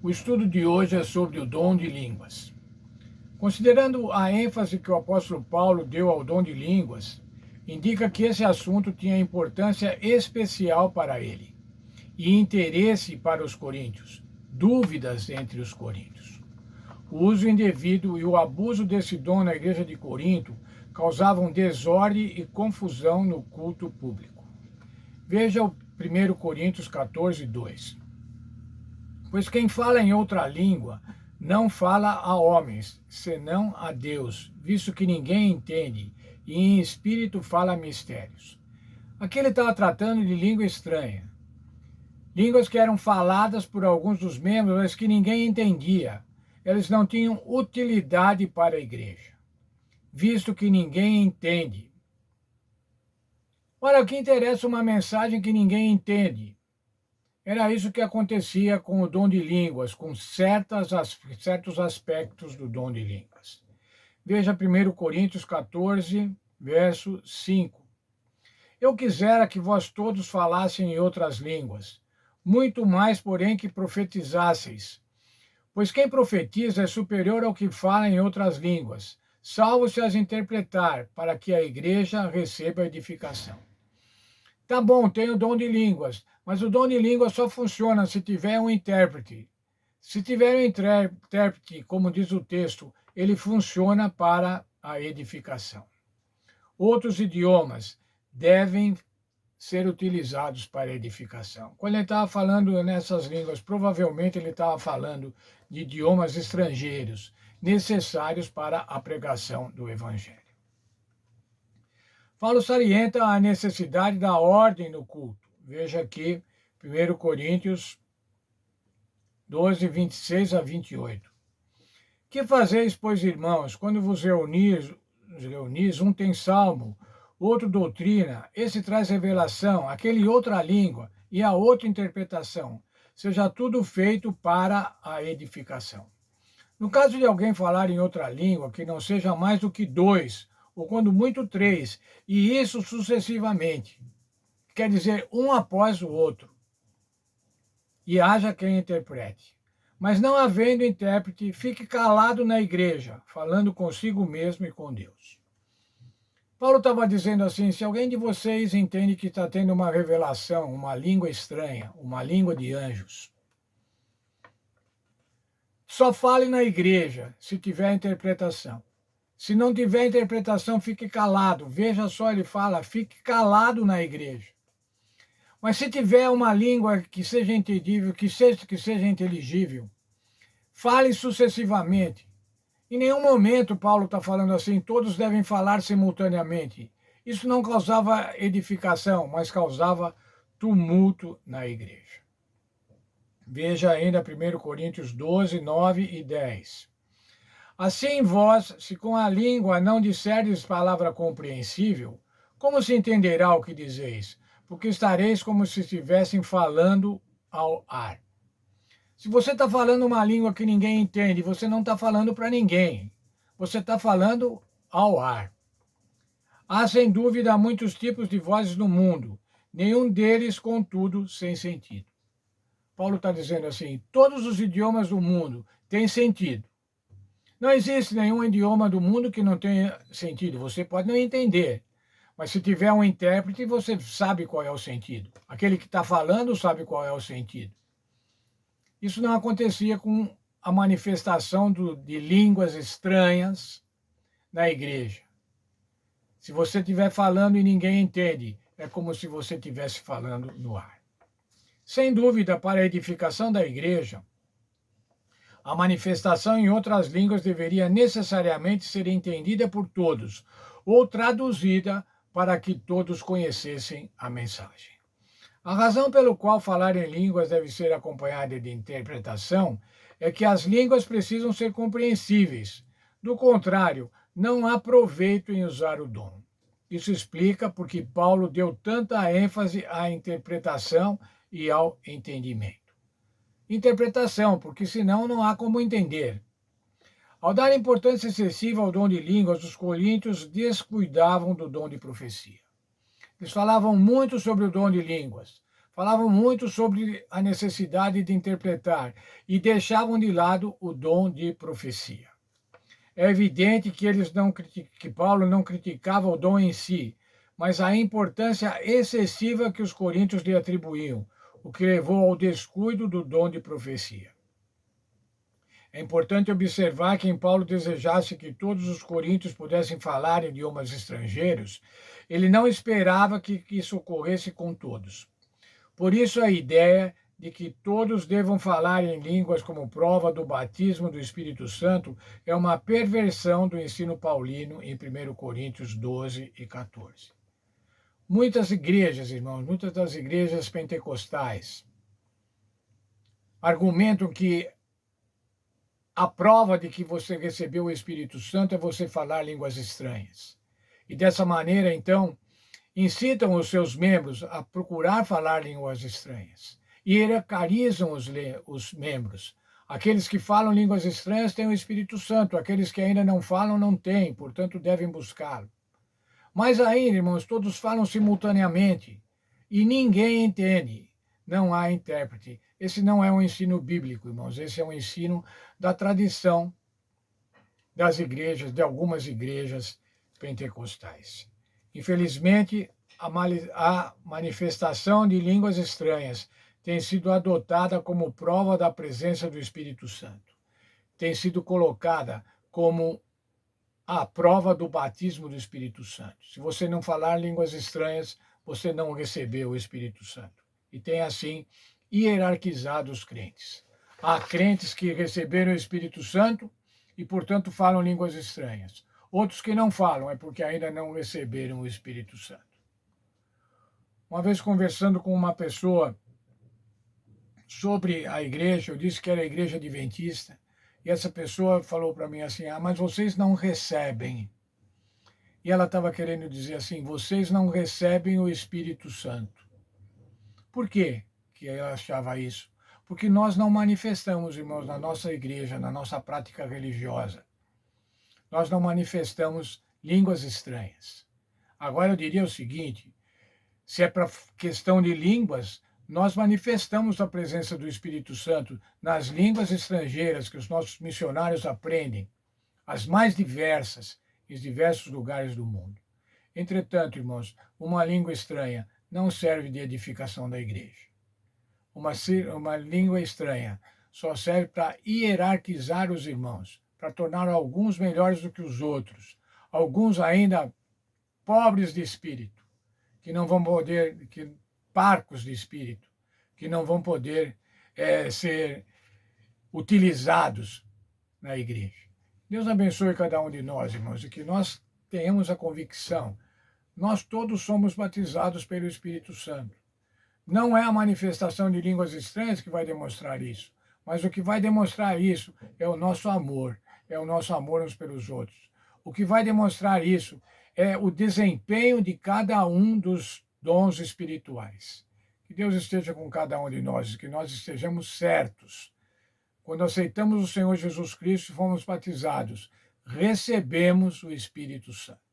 O estudo de hoje é sobre o dom de línguas. Considerando a ênfase que o apóstolo Paulo deu ao dom de línguas, indica que esse assunto tinha importância especial para ele e interesse para os coríntios, dúvidas entre os coríntios. O uso indevido e o abuso desse dom na igreja de Corinto causavam desordem e confusão no culto público. Veja o 1 Coríntios 14, 2. Pois quem fala em outra língua não fala a homens, senão a Deus, visto que ninguém entende, e em espírito fala mistérios. Aqui ele estava tratando de língua estranha. Línguas que eram faladas por alguns dos membros, mas que ninguém entendia. Eles não tinham utilidade para a igreja, visto que ninguém entende. Ora, o que interessa uma mensagem que ninguém entende? Era isso que acontecia com o dom de línguas, com certos aspectos do dom de línguas. Veja 1 Coríntios 14, verso 5. Eu quisera que vós todos falassem em outras línguas, muito mais, porém, que profetizasseis. Pois quem profetiza é superior ao que fala em outras línguas, salvo se as interpretar, para que a igreja receba edificação. Tá bom, tem o dom de línguas, mas o dom de línguas só funciona se tiver um intérprete. Se tiver um intérprete, como diz o texto, ele funciona para a edificação. Outros idiomas devem ser utilizados para edificação. Quando ele estava falando nessas línguas, provavelmente ele estava falando de idiomas estrangeiros, necessários para a pregação do Evangelho. Paulo salienta a necessidade da ordem no culto. Veja aqui, 1 Coríntios 12, 26 a 28. Que fazeis, pois, irmãos, quando vos reunis, um tem salmo, outro doutrina, esse traz revelação, aquele outra língua e a outra interpretação. Seja tudo feito para a edificação. No caso de alguém falar em outra língua, que não seja mais do que 2, ou quando muito 3, e isso sucessivamente. Quer dizer, um após o outro. E haja quem interprete. Mas não havendo intérprete, fique calado na igreja, falando consigo mesmo e com Deus. Paulo estava dizendo assim, se alguém de vocês entende que está tendo uma revelação, uma língua estranha, uma língua de anjos, só fale na igreja, se tiver interpretação. Se não tiver interpretação, fique calado. Veja só, ele fala, fique calado na igreja. Mas se tiver uma língua que seja entendível, que seja inteligível, fale sucessivamente. Em nenhum momento Paulo está falando assim, todos devem falar simultaneamente. Isso não causava edificação, mas causava tumulto na igreja. Veja ainda 1 Coríntios 12, 9 e 10. Assim vós, se com a língua não disserdes palavra compreensível, como se entenderá o que dizeis? Porque estareis como se estivessem falando ao ar. Se você está falando uma língua que ninguém entende, você não está falando para ninguém. Você está falando ao ar. Há, sem dúvida, muitos tipos de vozes no mundo, nenhum deles, contudo, sem sentido. Paulo está dizendo assim, todos os idiomas do mundo têm sentido. Não existe nenhum idioma do mundo que não tenha sentido. Você pode não entender, mas se tiver um intérprete, você sabe qual é o sentido. Aquele que está falando sabe qual é o sentido. Isso não acontecia com a manifestação de línguas estranhas na igreja. Se você estiver falando e ninguém entende, é como se você estivesse falando no ar. Sem dúvida, para a edificação da igreja, a manifestação em outras línguas deveria necessariamente ser entendida por todos, ou traduzida para que todos conhecessem a mensagem. A razão pelo qual falar em línguas deve ser acompanhada de interpretação é que as línguas precisam ser compreensíveis. Do contrário, não há proveito em usar o dom. Isso explica porque Paulo deu tanta ênfase à interpretação e ao entendimento. Interpretação, porque senão não há como entender. Ao dar importância excessiva ao dom de línguas, os coríntios descuidavam do dom de profecia. Eles falavam muito sobre o dom de línguas, Falavam muito sobre a necessidade de interpretar e deixavam de lado o dom de profecia. É evidente que que Paulo não criticava o dom em si, mas a importância excessiva que os coríntios lhe atribuíam, o que levou ao descuido do dom de profecia. É importante observar que em Paulo desejasse que todos os coríntios pudessem falar idiomas estrangeiros, ele não esperava que isso ocorresse com todos. Por isso a ideia de que todos devam falar em línguas como prova do batismo do Espírito Santo é uma perversão do ensino paulino em 1 Coríntios 12 e 14. Muitas igrejas, irmãos, muitas das igrejas pentecostais argumentam que a prova de que você recebeu o Espírito Santo é você falar línguas estranhas. E dessa maneira, então, incitam os seus membros a procurar falar línguas estranhas e hierarquizam os membros. Aqueles que falam línguas estranhas têm o Espírito Santo, aqueles que ainda não falam não têm, portanto devem buscá-lo. Mas ainda, irmãos, todos falam simultaneamente e ninguém entende. Não há intérprete. Esse não é um ensino bíblico, irmãos, esse é um ensino da tradição das igrejas, de algumas igrejas pentecostais. Infelizmente, a manifestação de línguas estranhas tem sido adotada como prova da presença do Espírito Santo. Tem sido colocada como a prova do batismo do Espírito Santo. Se você não falar línguas estranhas, você não recebeu o Espírito Santo. E tem assim hierarquizado os crentes. Há crentes que receberam o Espírito Santo e, portanto, falam línguas estranhas. Outros que não falam, é porque ainda não receberam o Espírito Santo. Uma vez conversando com uma pessoa sobre a igreja, eu disse que era a igreja adventista, e essa pessoa falou para mim assim, mas vocês não recebem. E ela estava querendo dizer assim, vocês não recebem o Espírito Santo. Por quê que ela achava isso? Porque nós não manifestamos, irmãos, na nossa igreja, na nossa prática religiosa. Nós não manifestamos línguas estranhas. Agora eu diria o seguinte, se é para questão de línguas, nós manifestamos a presença do Espírito Santo nas línguas estrangeiras que os nossos missionários aprendem, as mais diversas, em diversos lugares do mundo. Entretanto, irmãos, uma língua estranha não serve de edificação da igreja. Uma língua estranha só serve para hierarquizar os irmãos, para tornar alguns melhores do que os outros, alguns ainda pobres de espírito, que não vão poder, parcos de espírito, que não vão poder ser utilizados na igreja. Deus abençoe cada um de nós, irmãos, e que nós tenhamos a convicção. Nós todos somos batizados pelo Espírito Santo. Não é a manifestação de línguas estranhas que vai demonstrar isso, mas o que vai demonstrar isso é o nosso amor uns pelos outros. O que vai demonstrar isso é o desempenho de cada um dos dons espirituais. Que Deus esteja com cada um de nós, que nós estejamos certos. Quando aceitamos o Senhor Jesus Cristo e fomos batizados, recebemos o Espírito Santo.